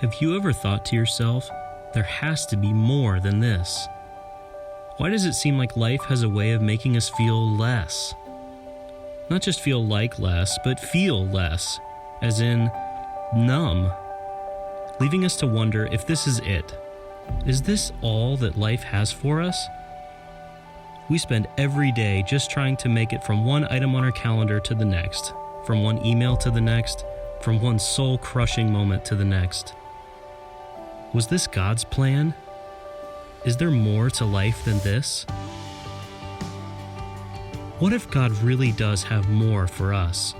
Have you ever thought to yourself, there has to be more than this? Why does it seem like life has a way of making us feel less? Not just feel like less, but feel less, as in numb, leaving us to wonder if this is it. Is this all that life has for us? We spend every day just trying to make it from one item on our calendar to the next, from one email to the next, from one soul-crushing moment to the next. Was this God's plan? Is there more to life than this? What if God really does have more for us?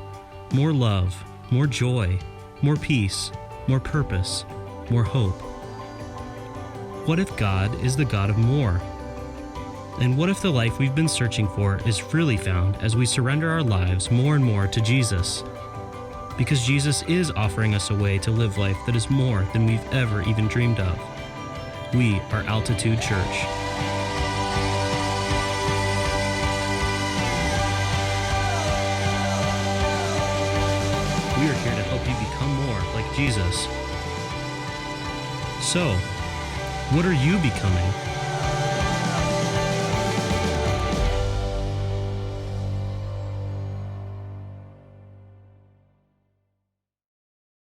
More love, more joy, more peace, more purpose, more hope. What if God is the God of more? And what if the life we've been searching for is really found as we surrender our lives more and more to Jesus? Because Jesus is offering us a way to live life that is more than we've ever even dreamed of. We are Altitude Church. We are here to help you become more like Jesus. So, what are you becoming?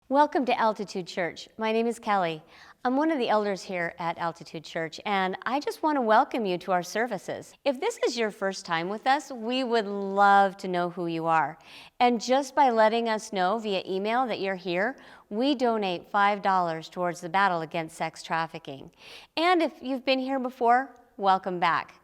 Welcome to Altitude Church. My name is Kelly. I'm one of the elders here at Altitude Church, and I just want to welcome you to our services. If this is your first time with us, we would love to know who you are. And just by letting us know via email that you're here, we donate $5 towards the battle against sex trafficking. And if you've been here before, welcome back.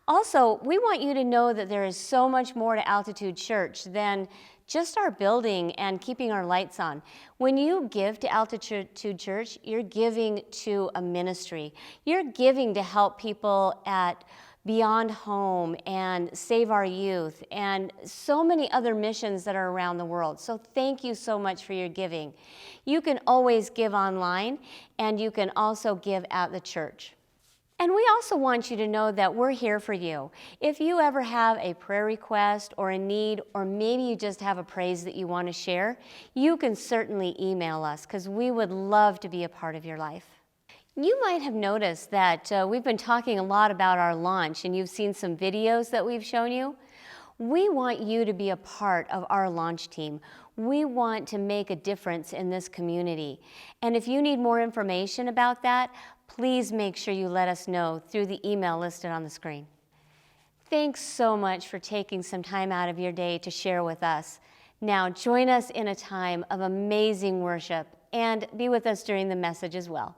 Also, we want you to know that there is so much more to Altitude Church than just our building and keeping our lights on. When you give to Altitude Church, you're giving to a ministry. You're giving to help people at Beyond Home and Save Our Youth and so many other missions that are around the world. So thank you so much for your giving. You can always give online, and you can also give at the church. And we also want you to know that we're here for you. If you ever have a prayer request or a need, or maybe you just have a praise that you want to share, you can certainly email us because we would love to be a part of your life. You might have noticed that we've been talking a lot about our launch, and you've seen some videos that we've shown you. We want you to be a part of our launch team. We want to make a difference in this community. And if you need more information about that, please make sure you let us know through the email listed on the screen. Thanks so much for taking some time out of your day to share with us. Now join us in a time of amazing worship and be with us during the message as well.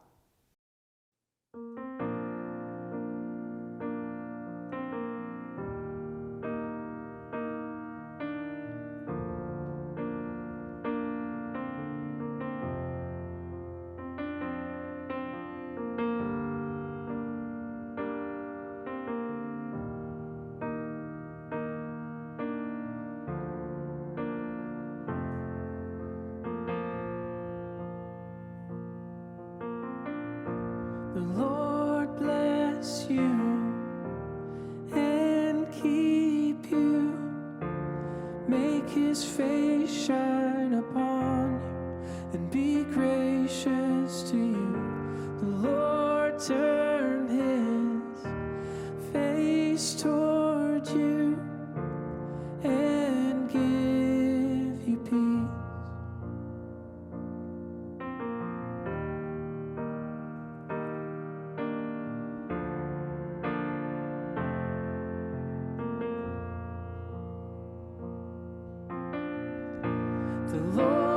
The Lord bless you and keep you. Make his face shine upon you and be gracious to you. The Lord turn his face toward you and give you peace. The Lord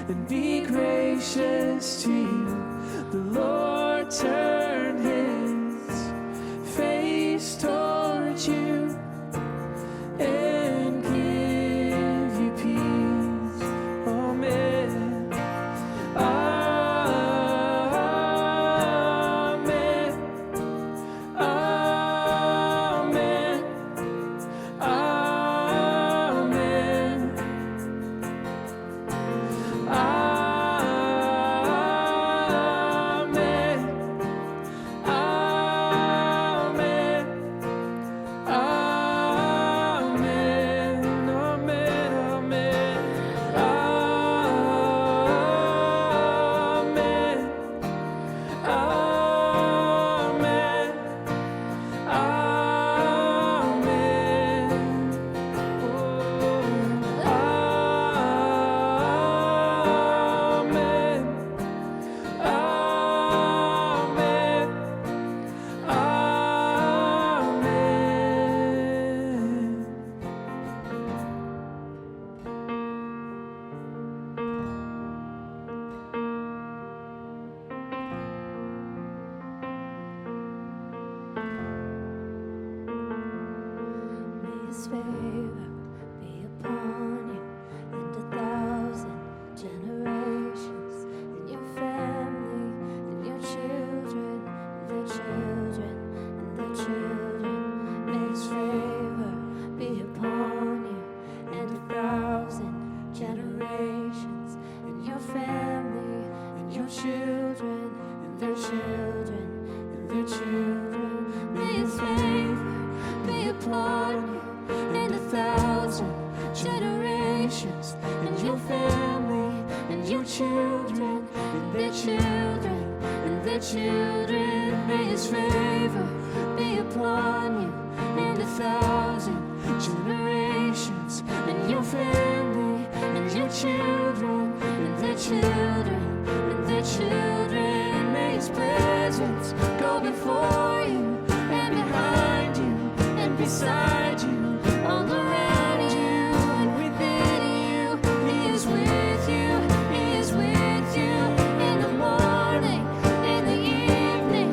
and be gracious to you. The Lord turn his face towards you and give you peace. Amen. Amen. Amen. Amen. May his favor be upon you and 1,000 generations, and your family, and your children, and their children, and their children. May his favor be upon you and 1,000 generations, and your family, and your children, and their children, and their children. May his favor be upon you and 1,000 generations, and your family, and your children, and their children, and their children. May his favor be upon you and 1,000 generations, and your family, and your children, and their children, and their children. May his presence go before you and behind you and beside you, all around you and within you. He is with you, he is with you in the morning, in the evening,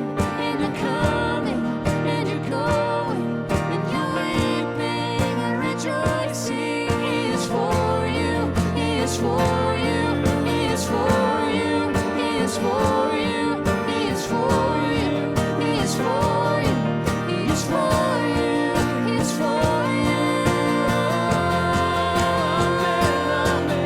in the coming, and you're going, and you're weeping and rejoicing. He is for you, he is for you, he is for you, he is for you, he is for you, he is for you, he is for you, he is for you. Amen.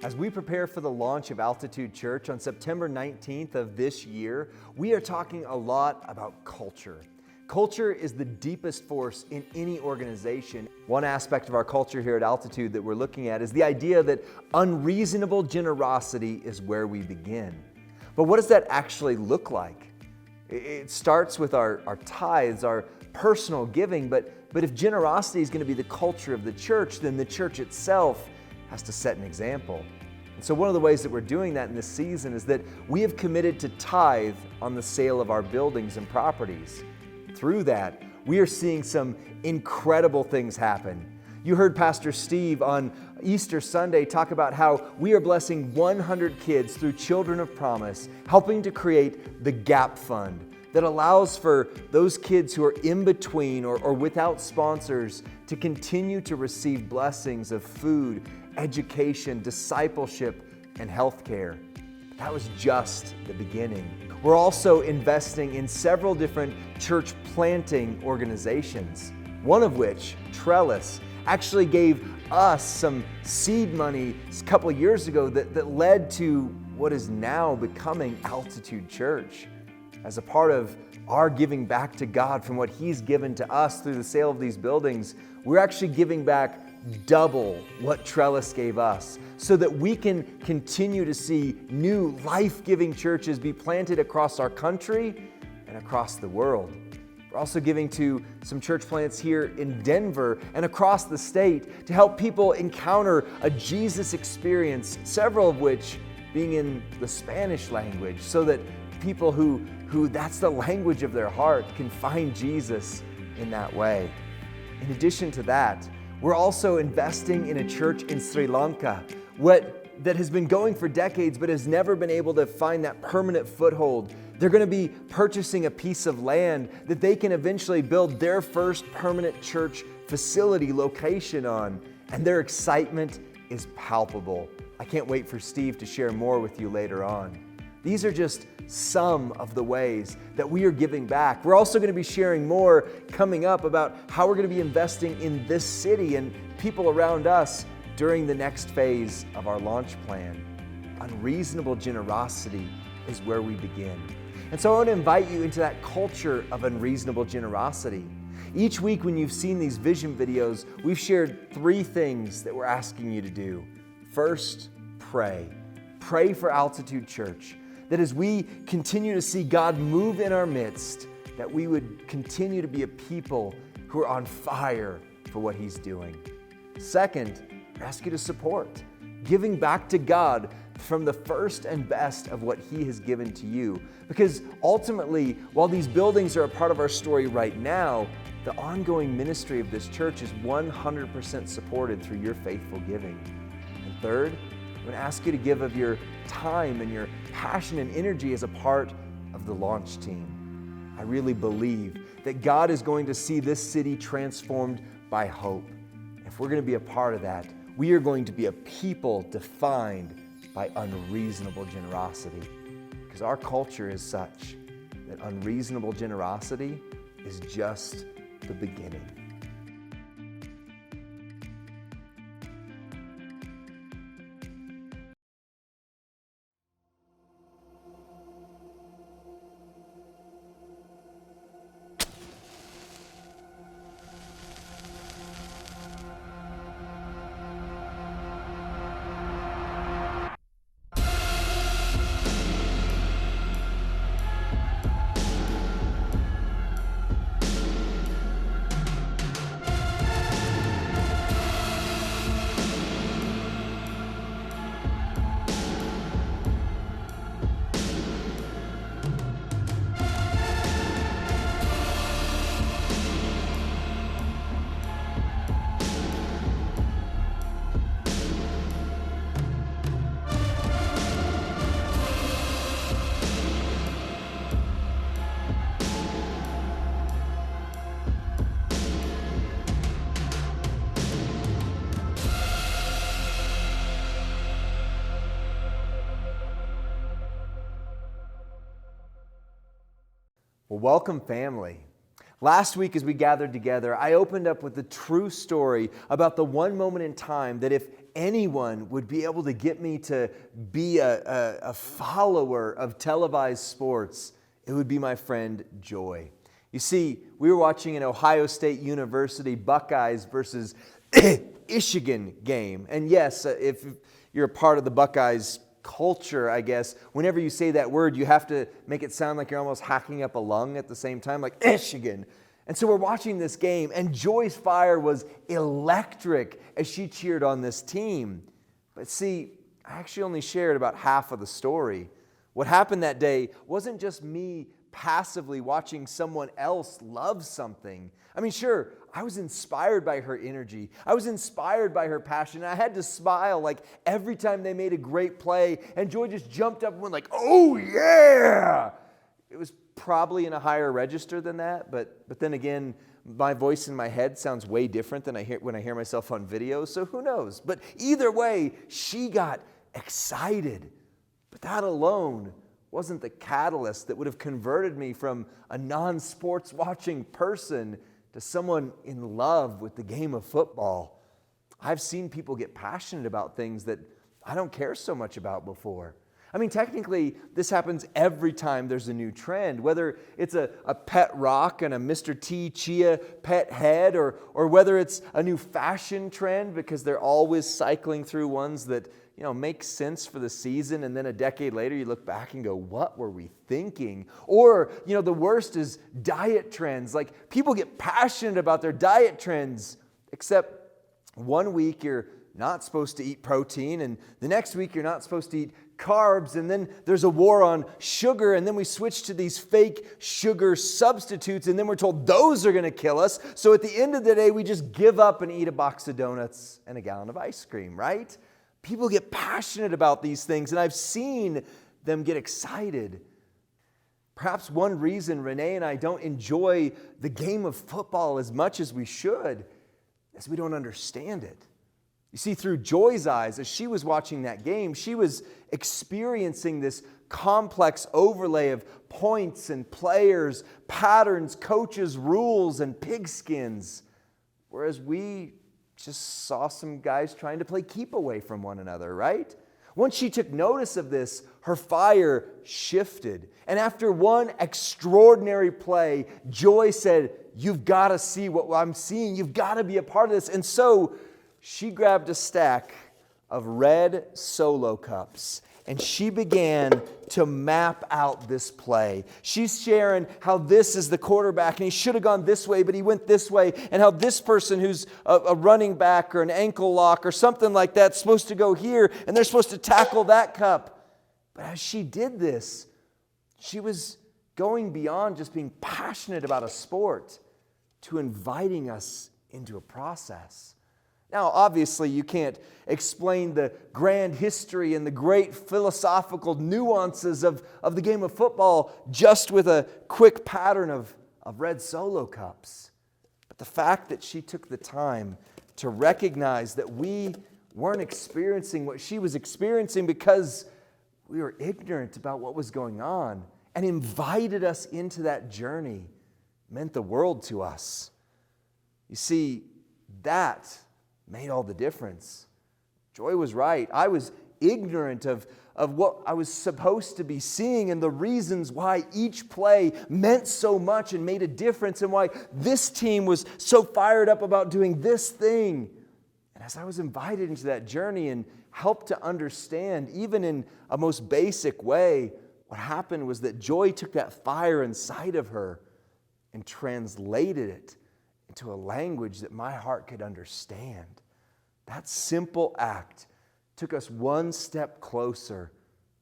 As we prepare for the launch of Altitude Church on September 19th of this year, we are talking a lot about culture. Culture is the deepest force in any organization. One aspect of our culture here at Altitude that we're looking at is the idea that unreasonable generosity is where we begin. But what does that actually look like? It starts with our tithes, our personal giving, but if generosity is going to be the culture of the church, then the church itself has to set an example. And so one of the ways that we're doing that in this season is that we have committed to tithe on the sale of our buildings and properties. Through that, we are seeing some incredible things happen. You heard Pastor Steve on Easter Sunday talk about how we are blessing 100 kids through Children of Promise, helping to create the Gap Fund that allows for those kids who are in between or without sponsors to continue to receive blessings of food, education, discipleship, and healthcare. That was just the beginning. We're also investing in several different church planting organizations, one of which, Trellis, actually gave us some seed money a couple of years ago that led to what is now becoming Altitude Church. As a part of our giving back to God from what He's given to us through the sale of these buildings, we're actually giving back double what Trellis gave us so that we can continue to see new life-giving churches be planted across our country and across the world. We're also giving to some church plants here in Denver and across the state to help people encounter a Jesus experience, several of which being in the Spanish language, so that people who that's the language of their heart can find Jesus in that way. In addition to that, we're also investing in a church in Sri Lanka that has been going for decades but has never been able to find that permanent foothold. They're going to be purchasing a piece of land that they can eventually build their first permanent church facility location on, and their excitement is palpable. I can't wait for Steve to share more with you later on. These are just some of the ways that we are giving back. We're also going to be sharing more coming up about how we're going to be investing in this city and people around us during the next phase of our launch plan. Unreasonable generosity is where we begin. And so I want to invite you into that culture of unreasonable generosity. Each week when you've seen these vision videos, we've shared 3 things that we're asking you to do. First, pray. Pray for Altitude Church. That as we continue to see God move in our midst, that we would continue to be a people who are on fire for what He's doing. Second, I ask you to support, giving back to God from the first and best of what He has given to you. Because ultimately, while these buildings are a part of our story right now, the ongoing ministry of this church is 100% supported through your faithful giving. And third, I'm going to ask you to give of your time and your passion and energy as a part of the launch team. I really believe that God is going to see this city transformed by hope. If we're going to be a part of that, we are going to be a people defined by unreasonable generosity. Because our culture is such that unreasonable generosity is just the beginning. Well, welcome, family. Last week, as we gathered together, I opened up with the true story about the one moment in time that if anyone would be able to get me to be a follower of televised sports, it would be my friend Joy. You see, we were watching an Ohio State University Buckeyes versus Michigan game. And yes, if you're a part of the Buckeyes culture, I guess, whenever you say that word, you have to make it sound like you're almost hacking up a lung at the same time, like Michigan. And so we're watching this game, and Joy's fire was electric as she cheered on this team. But see, I actually only shared about half of the story. What happened that day wasn't just me passively watching someone else love something. I mean, sure, I was inspired by her energy. I was inspired by her passion. I had to smile like every time they made a great play, and Joy just jumped up and went like, "Oh yeah!" It was probably in a higher register than that, but then again, my voice in my head sounds way different than when I hear myself on video, so who knows? But either way, she got excited. But that alone wasn't the catalyst that would have converted me from a non-sports watching person to someone in love with the game of football. I've seen people get passionate about things that I don't care so much about before. I mean, technically, this happens every time there's a new trend, whether it's a pet rock and a Mr. T Chia pet head, or whether it's a new fashion trend because they're always cycling through ones that, you know, make sense for the season, and then a decade later you look back and go, what were we thinking? Or, you know, the worst is diet trends. Like, people get passionate about their diet trends, except one week you're not supposed to eat protein, and the next week you're not supposed to eat carbs, and then there's a war on sugar, and then we switch to these fake sugar substitutes, and then we're told those are going to kill us. So at the end of the day, we just give up and eat a box of donuts and a gallon of ice cream, right? People get passionate about these things, and I've seen them get excited. Perhaps one reason Renee and I don't enjoy the game of football as much as we should is we don't understand it. You see, through Joy's eyes, as she was watching that game, she was experiencing this complex overlay of points and players, patterns, coaches, rules, and pigskins, whereas we just saw some guys trying to play keep away from one another, right? Once she took notice of this, her fire shifted. And after one extraordinary play, Joy said, "You've got to see what I'm seeing. You've got to be a part of this." And so she grabbed a stack of red Solo cups and she began to map out this play. She's sharing how this is the quarterback and he should have gone this way, but he went this way, and how this person who's a running back or an ankle lock or something like that is supposed to go here, and they're supposed to tackle that cup. But as she did this, she was going beyond just being passionate about a sport to inviting us into a process. Now, obviously, you can't explain the grand history and the great philosophical nuances of the game of football just with a quick pattern of red Solo cups. But the fact that she took the time to recognize that we weren't experiencing what she was experiencing because we were ignorant about what was going on, and invited us into that journey meant the world to us. You see, that made all the difference. Joy was right. I was ignorant of what I was supposed to be seeing and the reasons why each play meant so much and made a difference, and why this team was so fired up about doing this thing. And as I was invited into that journey and helped to understand, even in a most basic way, what happened was that Joy took that fire inside of her and translated it into a language that my heart could understand. That simple act took us one step closer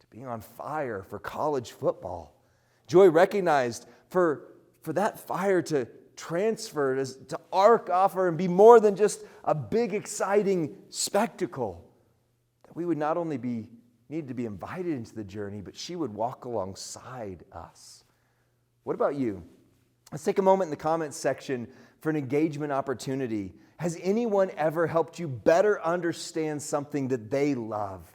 to being on fire for college football. Joy recognized for that fire to transfer, to arc off her and be more than just a big, exciting spectacle, that we would not only need to be invited into the journey, but she would walk alongside us. What about you? Let's take a moment in the comments section for an engagement opportunity. Has anyone ever helped you better understand something that they love?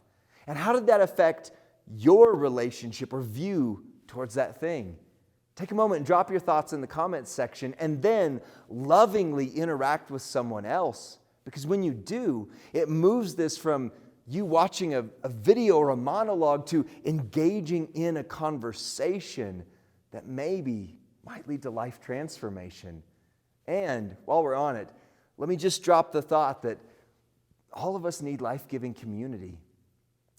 And how did that affect your relationship or view towards that thing? Take a moment and drop your thoughts in the comments section, and then lovingly interact with someone else Because when you do, it moves this from you watching a video or a monologue to engaging in a conversation that maybe might lead to life transformation. And while we're on it, let me just drop the thought that all of us need life-giving community,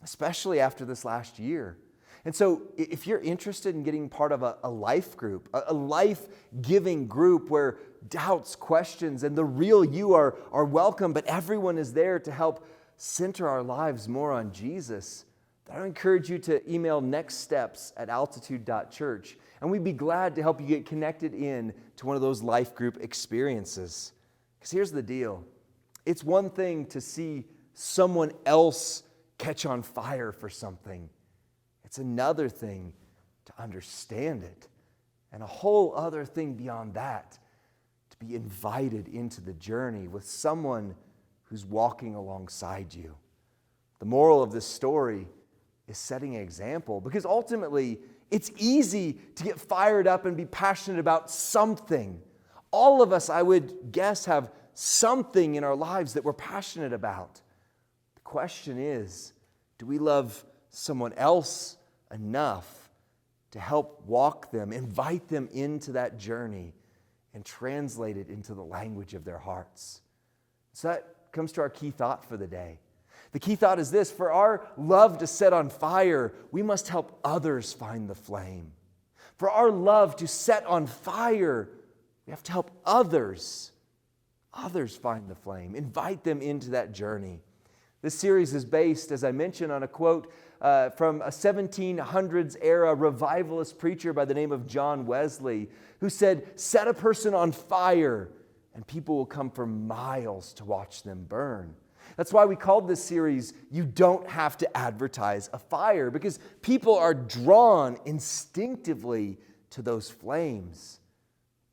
especially after this last year. And so if you're interested in getting part of a life group, a life-giving group where doubts, questions, and the real you are welcome, but everyone is there to help center our lives more on Jesus, then I encourage you to email nextsteps@altitude.church, and we'd be glad to help you get connected in to one of those life group experiences. Because here's the deal. It's one thing to see someone else catch on fire for something. It's another thing to understand it. And a whole other thing beyond that, to be invited into the journey with someone who's walking alongside you. The moral of this story is setting an example, because ultimately it's easy to get fired up and be passionate about something. All of us, I would guess, have something in our lives that we're passionate about. The question is, do we love someone else enough to help walk them, invite them into that journey, and translate it into the language of their hearts? So that comes to our key thought for the day. The key thought is this: for our love to set on fire, we must help others find the flame. For our love to set on fire, we have to help others find the flame, invite them into that journey. This series is based, as I mentioned, on a quote from a 1700s era revivalist preacher by the name of John Wesley, who said, "Set a person on fire, and people will come for miles to watch them burn." That's why we called this series, "You Don't Have to Advertise a Fire," because people are drawn instinctively to those flames.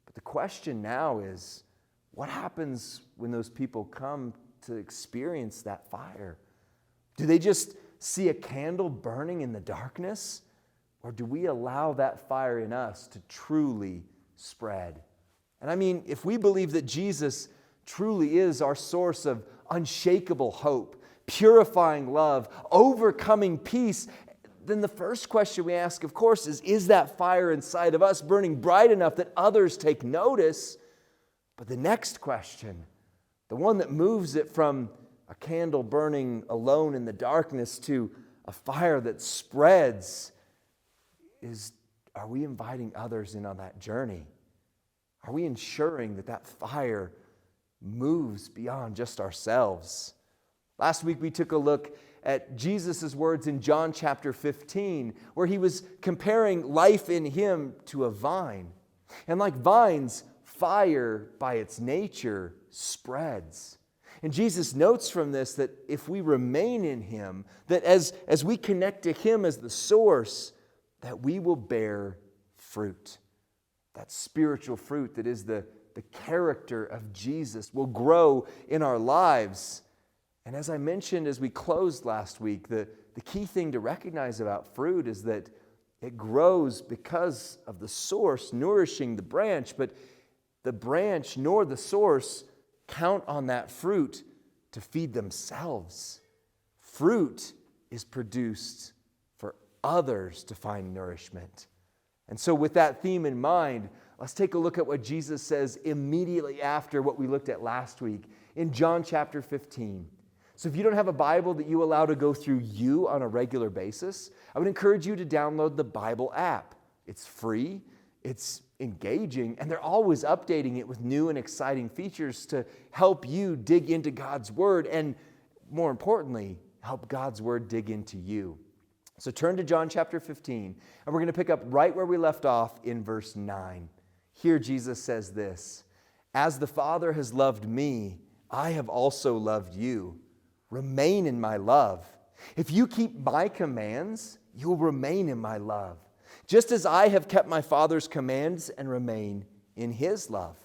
But the question now is, what happens when those people come to experience that fire? Do they just see a candle burning in the darkness? Or do we allow that fire in us to truly spread? And I mean, if we believe that Jesus truly is our source of unshakable hope, purifying love, overcoming peace, then the first question we ask, of course, is that fire inside of us burning bright enough that others take notice? But the next question, the one that moves it from a candle burning alone in the darkness to a fire that spreads, is, are we inviting others in on that journey? Are we ensuring that that fire moves beyond just ourselves? Last week we took a look at Jesus' words in John chapter 15, where he was comparing life in him to a vine. And like vines, fire by its nature spreads. And Jesus notes from this that if we remain in him, that as we connect to him as the source, that we will bear fruit. That spiritual fruit that is the character of Jesus will grow in our lives. And as I mentioned as we closed last week, the key thing to recognize about fruit is that it grows because of the source nourishing the branch, but the branch nor the source count on that fruit to feed themselves. Fruit is produced for others to find nourishment. And so with that theme in mind, let's take a look at what Jesus says immediately after what we looked at last week in John chapter 15. So if you don't have a Bible that you allow to go through you on a regular basis, I would encourage you to download the Bible app. It's free, it's engaging, and they're always updating it with new and exciting features to help you dig into God's Word and, more importantly, help God's Word dig into you. So turn to John chapter 15, and we're going to pick up right where we left off in verse 9. Here Jesus says this: "As the Father has loved me, I have also loved you. Remain in my love. If you keep my commands, you will remain in my love, just as I have kept my Father's commands and remain in his love.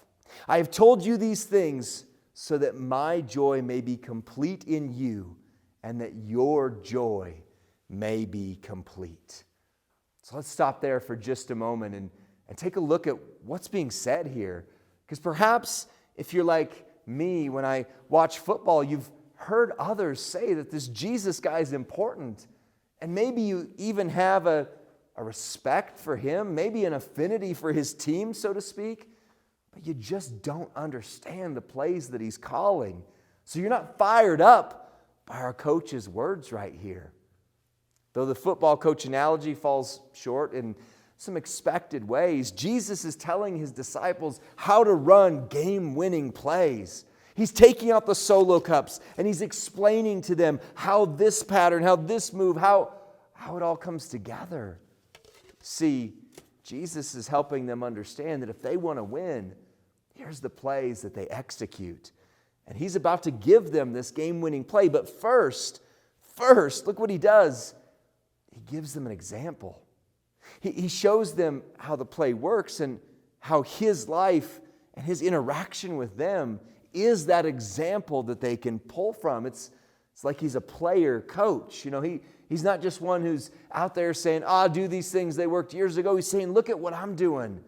I have told you these things so that my joy may be complete in you and that your joy may be complete." So let's stop there for just a moment and take a look at what's being said here. Because perhaps if you're like me, when I watch football, you've heard others say that this Jesus guy is important. And maybe you even have a respect for him, maybe an affinity for his team, so to speak, but you just don't understand the plays that he's calling. So you're not fired up by our coach's words right here. Though the football coach analogy falls short in some expected ways, Jesus is telling his disciples how to run game-winning plays. He's taking out the solo cups and he's explaining to them how this pattern, how this move, how it all comes together. See, Jesus is helping them understand that if they want to win, here's the plays that they execute. And he's about to give them this game-winning play. But first, look what he does. He gives them an example. He shows them how the play works and how his life and his interaction with them is that example that they can pull from. It's like he's a player coach. You know, he's not just one who's out there saying, do these things, they worked years ago. He's saying, look at what I'm doing.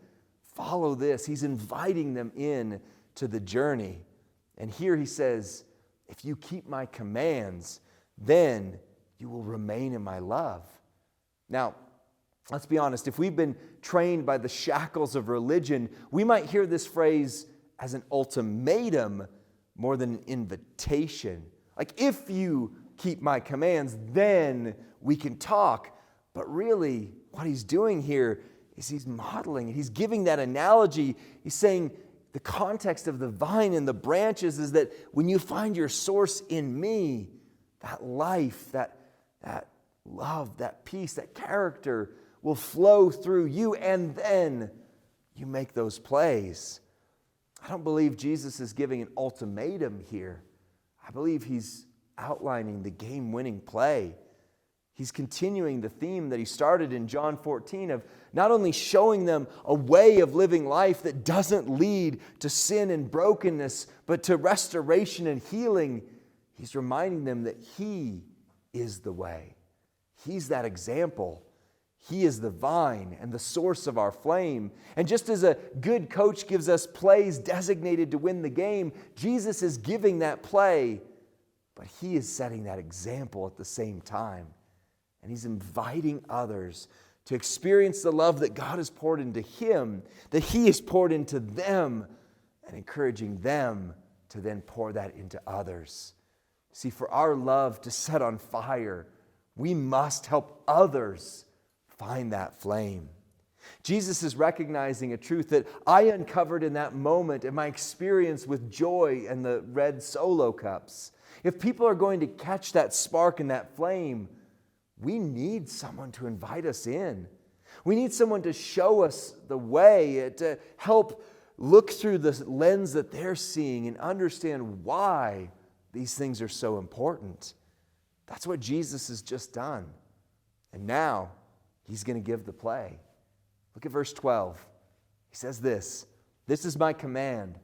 Follow this. He's inviting them in to the journey. And here he says, if you keep my commands, then you will remain in my love. Now, let's be honest. If we've been trained by the shackles of religion, we might hear this phrase as an ultimatum more than an invitation. Like, if you keep my commands, then we can talk. But really, what he's doing here is he's modeling. He's giving that analogy. He's saying the context of the vine and the branches is that when you find your source in me, that life, that love, that peace, that character will flow through you, and then you make those plays. I don't believe Jesus is giving an ultimatum here. I believe he's outlining the game-winning play. He's continuing the theme that he started in John 14 of not only showing them a way of living life that doesn't lead to sin and brokenness, but to restoration and healing. He's reminding them that he is the way. He's that example. He is the vine and the source of our flame. And just as a good coach gives us plays designated to win the game, Jesus is giving that play, but he is setting that example at the same time. And he's inviting others to experience the love that God has poured into him, that he has poured into them, and encouraging them to then pour that into others. See, for our love to set on fire, we must help others find that flame. Jesus is recognizing a truth that I uncovered in that moment in my experience with joy and the red solo cups. If people are going to catch that spark and that flame, we need someone to invite us in. We need someone to show us the way, to help look through the lens that they're seeing and understand why these things are so important. That's what Jesus has just done. And now he's going to give the play. Look at verse 12. He says this is my command.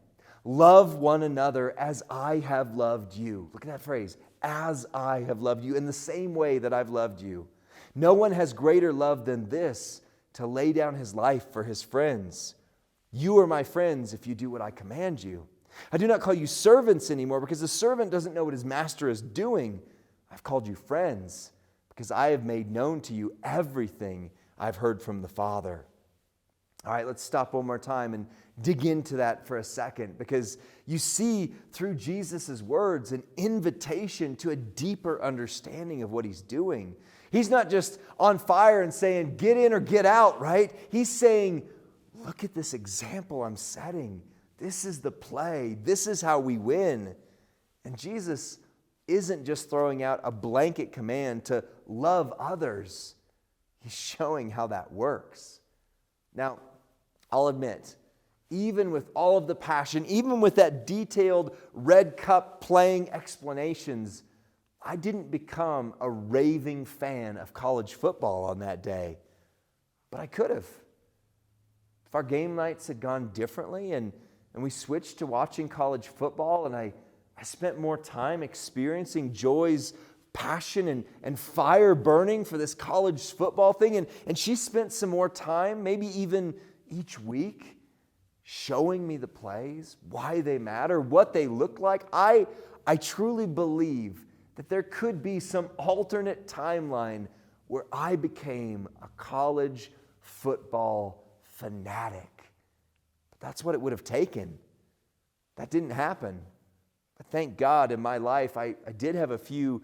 Love one another as I have loved you. Look at that phrase. As I have loved you, in the same way that I've loved you. No one has greater love than this, to lay down his life for his friends. You are my friends if you do what I command you. I do not call you servants anymore, because the servant doesn't know what his master is doing. I've called you friends, because I have made known to you everything I've heard from the Father. All right, let's stop one more time and dig into that for a second, because you see through Jesus' words an invitation to a deeper understanding of what he's doing. He's not just on fire and saying, get in or get out, right? He's saying, look at this example I'm setting. This is the play. This is how we win. And Jesus isn't just throwing out a blanket command to love others. He's showing how that works. Now, I'll admit, even with all of the passion, even with that detailed red cup playing explanations, I didn't become a raving fan of college football on that day. But I could have. If our game nights had gone differently and we switched to watching college football, and I spent more time experiencing Joy's passion and fire burning for this college football thing, and she spent some more time, maybe even each week, showing me the plays, why they matter, what they look like. I truly believe that there could be some alternate timeline where I became a college football fanatic. But that's what it would have taken. That didn't happen. But thank God in my life, I did have a few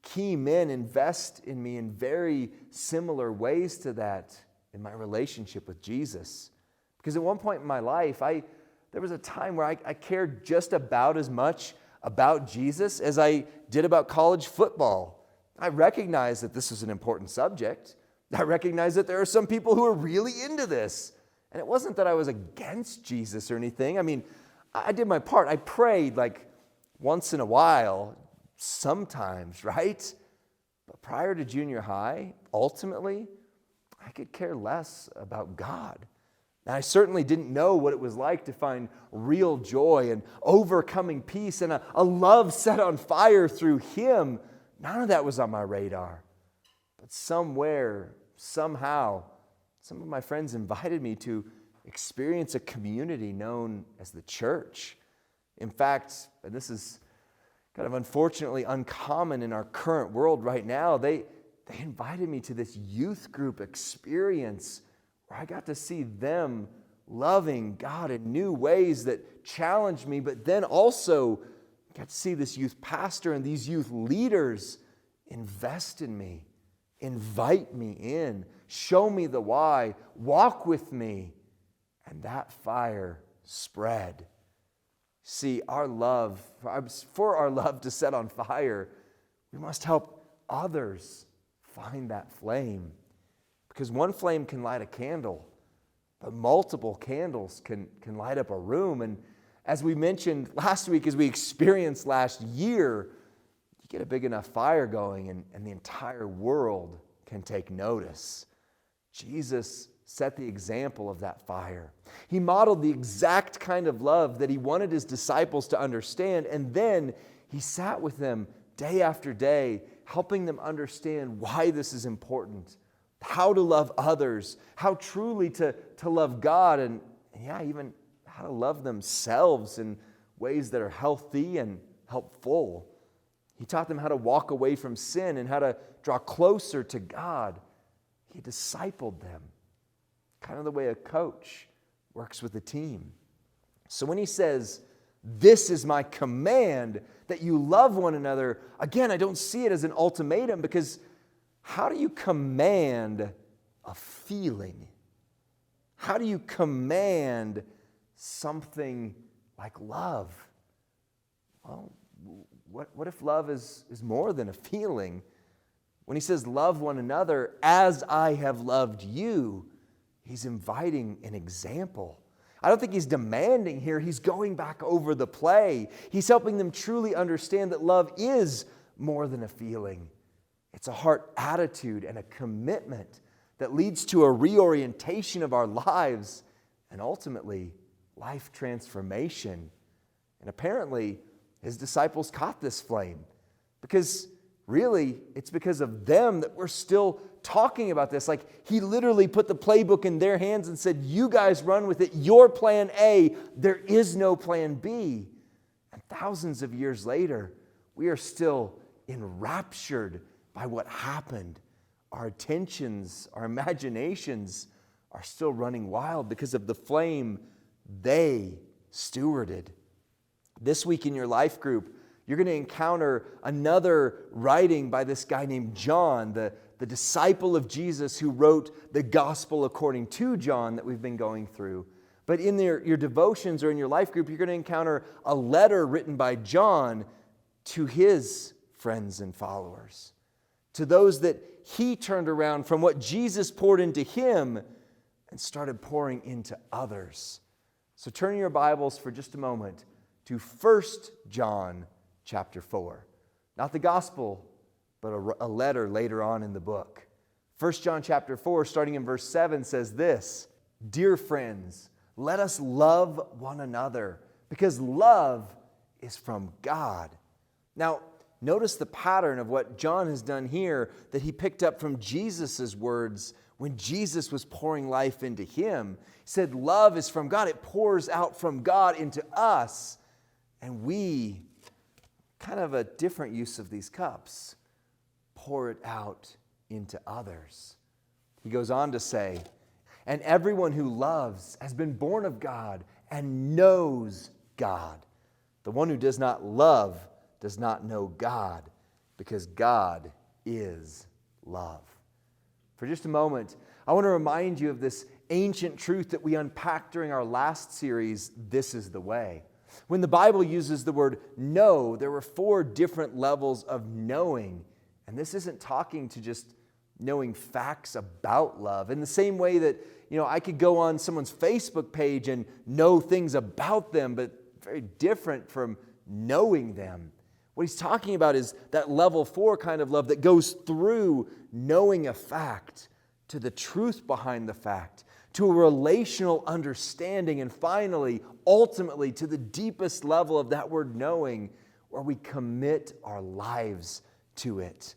key men invest in me in very similar ways to that in my relationship with Jesus. Because at one point in my life, there was a time where I cared just about as much about Jesus as I did about college football. I recognized that this was an important subject. I recognized that there are some people who are really into this. And it wasn't that I was against Jesus or anything. I mean, I did my part. I prayed like once in a while, sometimes, right? But prior to junior high, ultimately, I could care less about God. And I certainly didn't know what it was like to find real joy and overcoming peace and a love set on fire through Him. None of that was on my radar. But somewhere, somehow, some of my friends invited me to experience a community known as the church. In fact, and this is kind of unfortunately uncommon in our current world right now, they invited me to this youth group experience where I got to see them loving God in new ways that challenged me, but then also got to see this youth pastor and these youth leaders invest in me, invite me in, show me the why, walk with me, and that fire spread. See, for our love to set on fire, we must help others find that flame. Because one flame can light a candle, but multiple candles can light up a room. And as we mentioned last week, as we experienced last year, you get a big enough fire going and the entire world can take notice. Jesus set the example of that fire. He modeled the exact kind of love that He wanted His disciples to understand, and then He sat with them day after day, helping them understand why this is important, how to love others, how truly to love God, and even how to love themselves in ways that are healthy and helpful. He taught them how to walk away from sin and how to draw closer to God. He discipled them, kind of the way a coach works with a team. So when He says, "This is my command, that you love one another," again, I don't see it as an ultimatum, because how do you command a feeling? How do you command something like love? Well, what if love is more than a feeling? When He says, "Love one another as I have loved you," He's inviting an example. I don't think He's demanding here. He's going back over the play. He's helping them truly understand that love is more than a feeling. It's a heart attitude and a commitment that leads to a reorientation of our lives and ultimately life transformation. And apparently, His disciples caught this flame, because really, it's because of them that we're still talking about this. Like, He literally put the playbook in their hands and said, "You guys run with it. Your plan A, there is no plan B." And thousands of years later, we are still enraptured by what happened. Our attentions, our imaginations are still running wild because of the flame they stewarded. This week in your life group, you're going to encounter another writing by this guy named John, the disciple of Jesus who wrote the gospel according to John that we've been going through. But in your devotions or in your life group, you're going to encounter a letter written by John to his friends and followers, to those that he turned around from what Jesus poured into him and started pouring into others. So turn your Bibles for just a moment to 1 John chapter 4. Not the gospel, but a letter later on in the book. 1 John chapter 4, starting in verse 7, says this: "Dear friends, let us love one another, because love is from God." Now, notice the pattern of what John has done here that he picked up from Jesus' words when Jesus was pouring life into him. He said love is from God. It pours out from God into us. And we, kind of a different use of these cups, pour it out into others. He goes on to say, and everyone who loves has been born of God and knows God. The one who does not love does not know God, because God is love. For just a moment, I want to remind you of this ancient truth that we unpacked during our last series, This is the Way. When the Bible uses the word know, there were 4 different levels of knowing. And this isn't talking to just knowing facts about love. In the same way that, I could go on someone's Facebook page and know things about them, but very different from knowing them. What he's talking about is that level 4 kind of love that goes through knowing a fact to the truth behind the fact, to a relational understanding, and finally, ultimately, to the deepest level of that word knowing, where we commit our lives to it.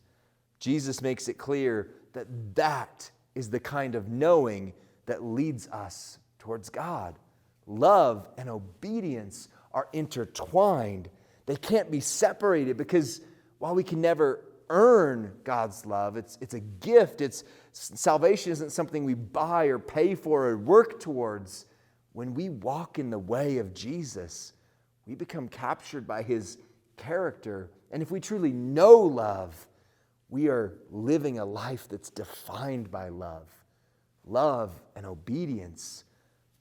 Jesus makes it clear that that is the kind of knowing that leads us towards God. Love and obedience are intertwined. They can't be separated, because while we can never earn God's love, it's a gift. Salvation isn't something we buy or pay for or work towards. When we walk in the way of Jesus, we become captured by his character. And if we truly know love, we are living a life that's defined by love. Love and obedience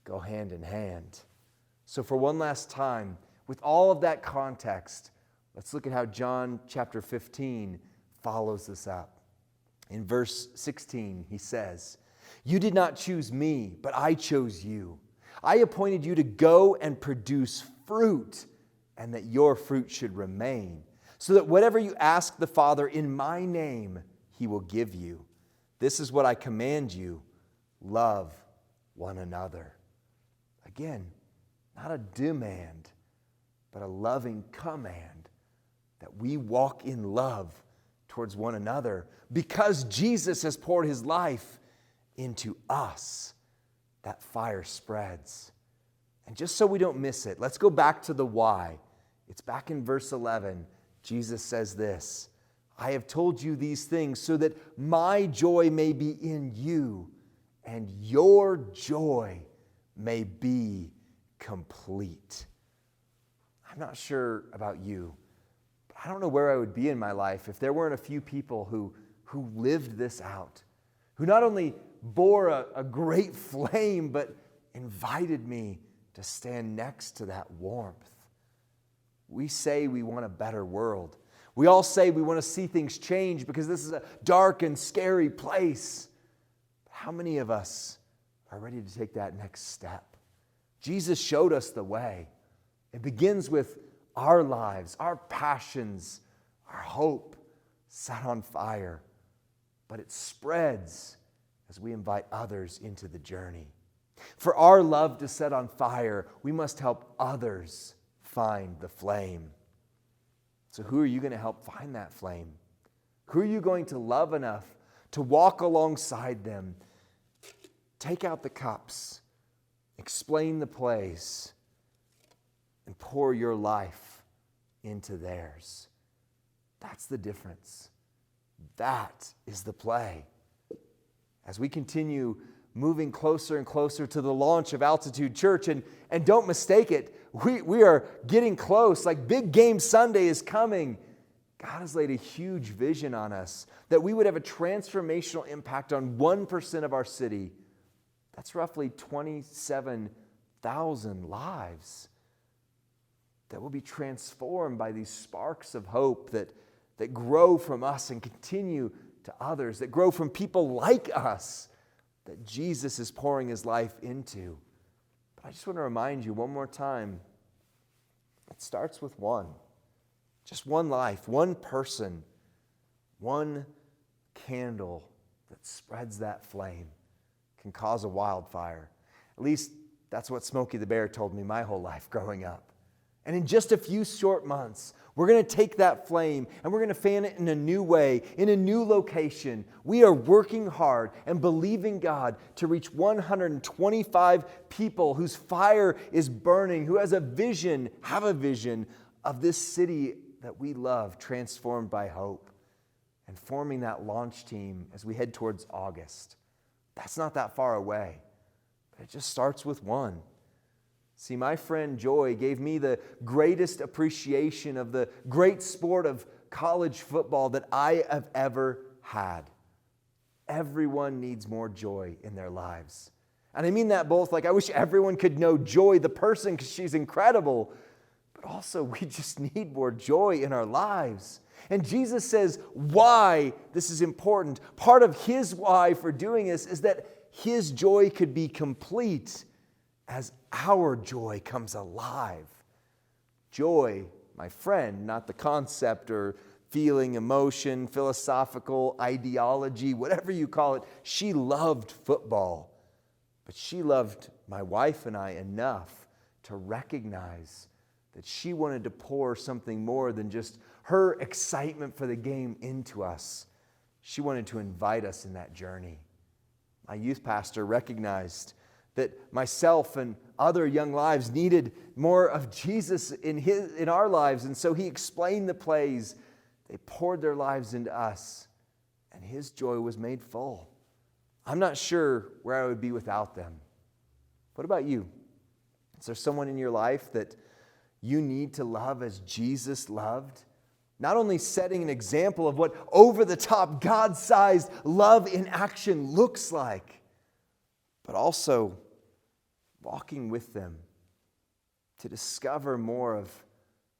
go hand in hand. So for one last time, with all of that context, let's look at how John chapter 15 follows this up. In verse 16, he says, "You did not choose me, but I chose you. I appointed you to go and produce fruit, and that your fruit should remain, so that whatever you ask the Father in my name, he will give you. This is what I command you, love one another." Again, not a demand, but a loving command that we walk in love towards one another, because Jesus has poured his life into us. That fire spreads. And just so we don't miss it, let's go back to the why. It's back in verse 11. Jesus says this, "I have told you these things so that my joy may be in you, and your joy may be complete." I'm not sure about you, but I don't know where I would be in my life if there weren't a few people who lived this out, who not only bore a great flame, but invited me to stand next to that warmth. We say we want a better world. We all say we want to see things change because this is a dark and scary place. But how many of us are ready to take that next step? Jesus showed us the way. It begins with our lives, our passions, our hope set on fire. But it spreads as we invite others into the journey. For our love to set on fire, we must help others find the flame. So who are you going to help find that flame? Who are you going to love enough to walk alongside them? Take out the cups, explain the place, and pour your life into theirs. That's the difference. That is the play. As we continue moving closer and closer to the launch of Altitude Church, and don't mistake it, we are getting close. Like Big Game Sunday is coming. God has laid a huge vision on us that we would have a transformational impact on 1% of our city. That's roughly 27,000 lives that will be transformed by these sparks of hope that grow from us and continue to others, that grow from people like us that Jesus is pouring his life into. But I just want to remind you one more time, it starts with one. Just one life, one person, one candle that spreads that flame can cause a wildfire. At least that's what Smokey the Bear told me my whole life growing up. And in just a few short months, we're going to take that flame and we're going to fan it in a new way, in a new location. We are working hard and believing God to reach 125 people whose fire is burning, who have a vision of this city that we love, transformed by hope, and forming that launch team as we head towards August. That's not that far away, but it just starts with one. See, my friend Joy gave me the greatest appreciation of the great sport of college football that I have ever had. Everyone needs more joy in their lives. And I mean that both like I wish everyone could know Joy, the person, because she's incredible, but also we just need more joy in our lives. And Jesus says why this is important. Part of His why for doing this is that His joy could be complete as our joy comes alive. Joy, my friend, not the concept or feeling, emotion, philosophical ideology, whatever you call it. She loved football, but she loved my wife and I enough to recognize that she wanted to pour something more than just her excitement for the game into us. She wanted to invite us in that journey. My youth pastor recognized that myself and other young lives needed more of Jesus in our lives. And so he explained the plays. They poured their lives into us, and his joy was made full. I'm not sure where I would be without them. What about you? Is there someone in your life that you need to love as Jesus loved? Not only setting an example of what over-the-top, God-sized love in action looks like, but also walking with them to discover more of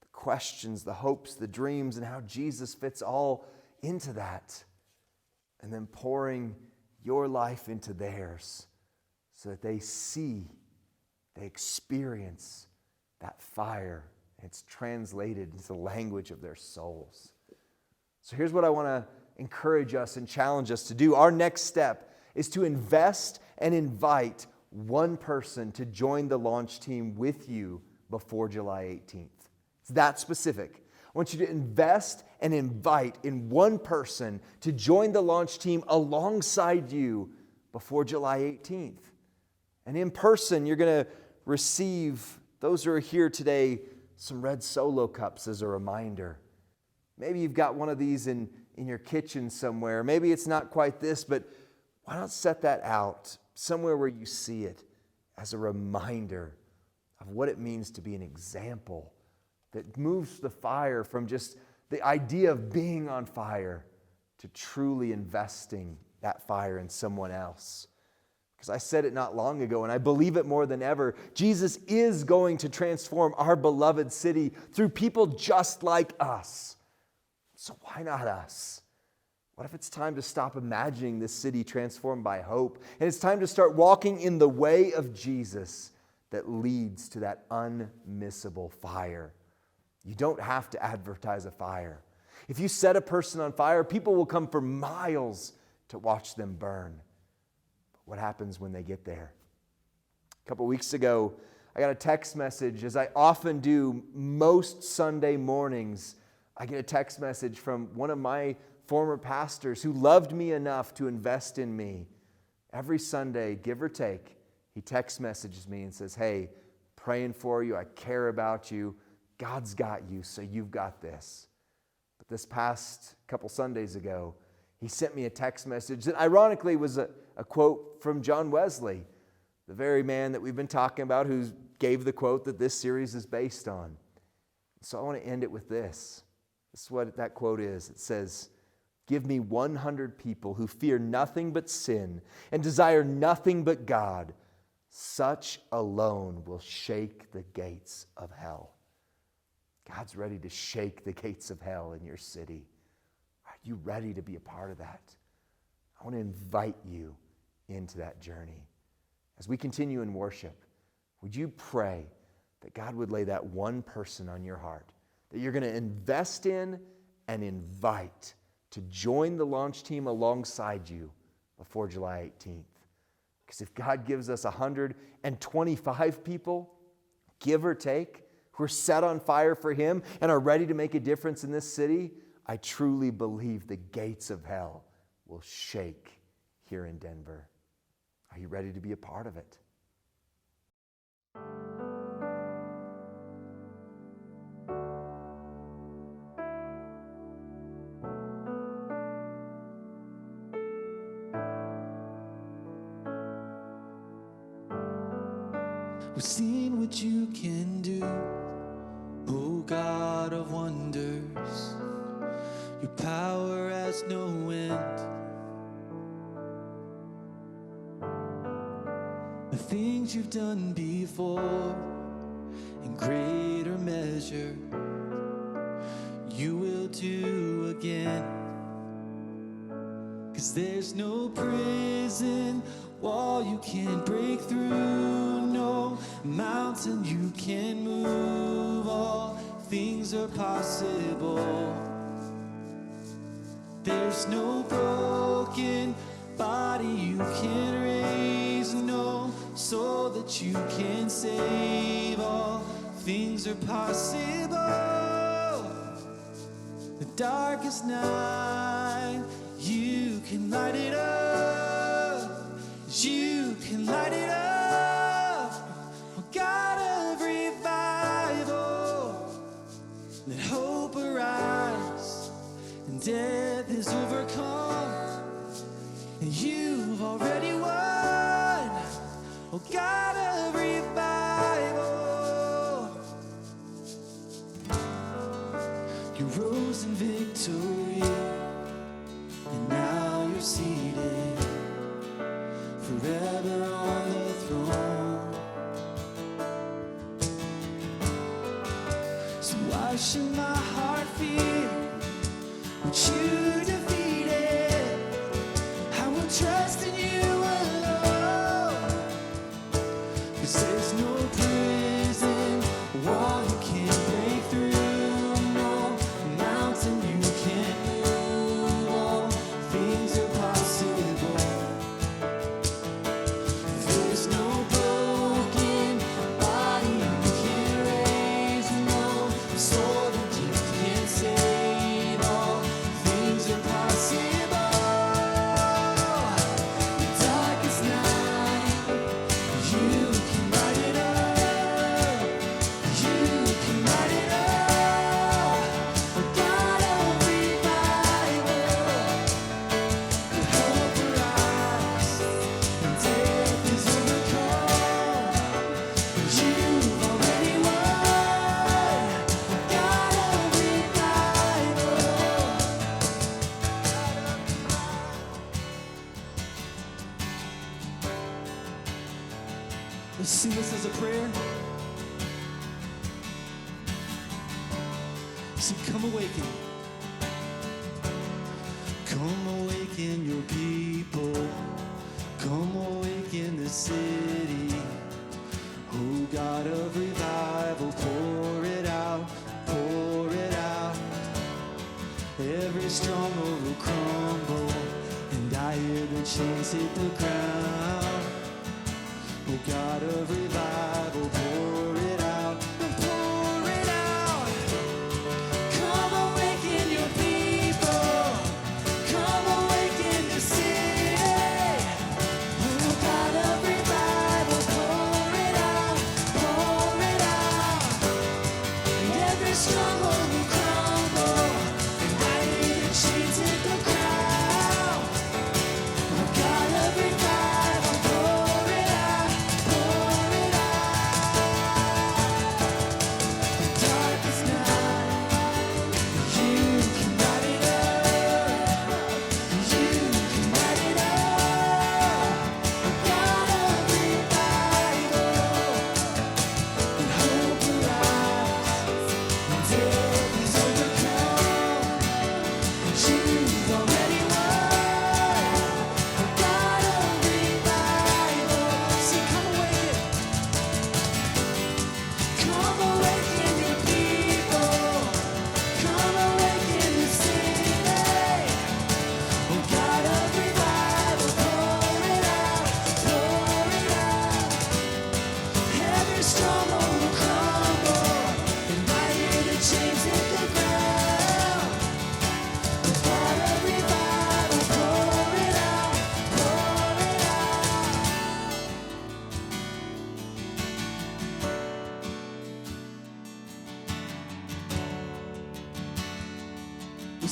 the questions, the hopes, the dreams, and how Jesus fits all into that. And then pouring your life into theirs so that they see, they experience that fire. And it's translated into the language of their souls. So here's what I want to encourage us and challenge us to do. Our next step is to invest and invite one person to join the launch team with you before July 18th. It's that specific. I want you to invest and invite in one person to join the launch team alongside you before July 18th. And in person, you're going to receive, those who are here today, some red Solo cups as a reminder. Maybe you've got one of these in your kitchen somewhere. Maybe it's not quite this, but why not set that out somewhere where you see it as a reminder of what it means to be an example that moves the fire from just the idea of being on fire to truly investing that fire in someone else. Because I said it not long ago, and I believe it more than ever. Jesus is going to transform our beloved city through people just like us. So why not us? What if it's time to stop imagining this city transformed by hope? And it's time to start walking in the way of Jesus that leads to that unmissable fire. You don't have to advertise a fire. If you set a person on fire, people will come for miles to watch them burn. But what happens when they get there? A couple weeks ago, I got a text message, as I often do most Sunday mornings. I get a text message from one of my former pastors who loved me enough to invest in me. Every Sunday, give or take, he text messages me and says, "Hey, praying for you. I care about you. God's got you, so you've got this." But this past couple Sundays ago, he sent me a text message that ironically was a quote from John Wesley, the very man that we've been talking about who gave the quote that this series is based on. So I want to end it with this. This is what that quote is. It says, "Give me 100 people who fear nothing but sin and desire nothing but God. Such alone will shake the gates of hell." God's ready to shake the gates of hell in your city. Are you ready to be a part of that? I want to invite you into that journey. As we continue in worship, would you pray that God would lay that one person on your heart that you're going to invest in and invite to join the launch team alongside you before July 18th? Because if God gives us 125 people, give or take, who are set on fire for Him and are ready to make a difference in this city, I truly believe the gates of hell will shake here in Denver. Are you ready to be a part of it? We've seen what you can do, oh God of wonders. Your power has no end. The things you've done before, in greater measure, you will do again. 'Cause there's no prison wall you can't break through, no mountain you can move. All things are possible. There's no broken body you can raise, no soul that you can save. All things are possible. The darkest night, you can light it up. You can light it up. Oh God of revival, let hope arise, and death is overcome, and you've already won. Oh God of revival, you rose in victory, and now you're seated forever on the throne. So why should my heart fear what you defeated? I will trust in you alone. 'Cause there's no prison wall you can't break through, no mountain you can't move. All things are possible. There's no broken body you can't raise, no soul that you can't save. All things are possible. The darkest night, you can light it up. You can light it up. Oh God of revival, let hope arise, and death is overcome. You've already won. God of revival. Let's sing this as a prayer. Sing, come awaken. Come awaken your people. Come awaken the city. Oh God of revival, pour it out, pour it out. Every stronghold will crumble, and I hear the chains hit the ground. Oh God of revival, pour it out, pour it out. Come awaken your people. Come awaken the city. Oh God of revival, pour it out, pour it out. And every stronghold will crumble, and I hear the chains hit the ground. Oh God of revival, pour it out, pour it out.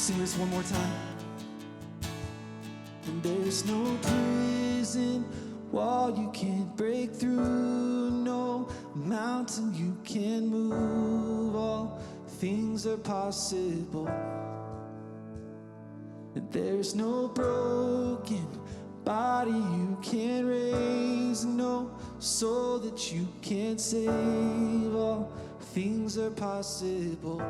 Sing this one more time. And there's no prison wall you can't break through, no mountain you can move. All things are possible. And there's no broken body you can't raise, no soul that you can't save. All things are possible.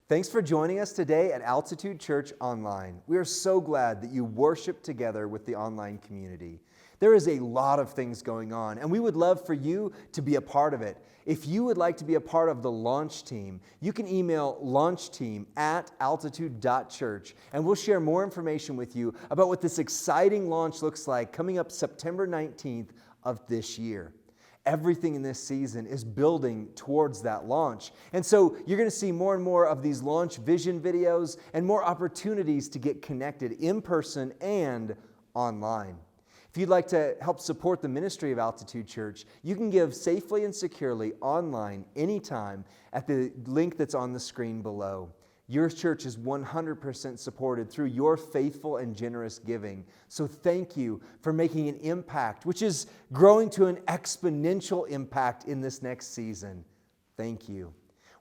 Thanks for joining us today at Altitude Church Online. We are so glad that you worship together with the online community. There is a lot of things going on, and we would love for you to be a part of it. If you would like to be a part of the launch team, you can email launchteam@altitude.church, and we'll share more information with you about what this exciting launch looks like coming up September 19th of this year. Everything in this season is building towards that launch. And so you're going to see more and more of these launch vision videos and more opportunities to get connected in person and online. If you'd like to help support the ministry of Altitude Church, you can give safely and securely online anytime at the link that's on the screen below. Your church is 100% supported through your faithful and generous giving. So thank you for making an impact, which is growing to an exponential impact in this next season. Thank you.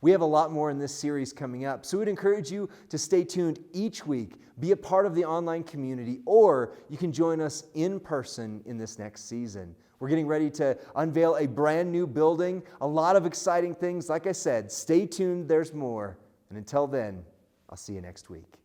We have a lot more in this series coming up, so we'd encourage you to stay tuned each week, be a part of the online community, or you can join us in person in this next season. We're getting ready to unveil a brand new building, a lot of exciting things. Like I said, stay tuned, there's more. And until then, I'll see you next week.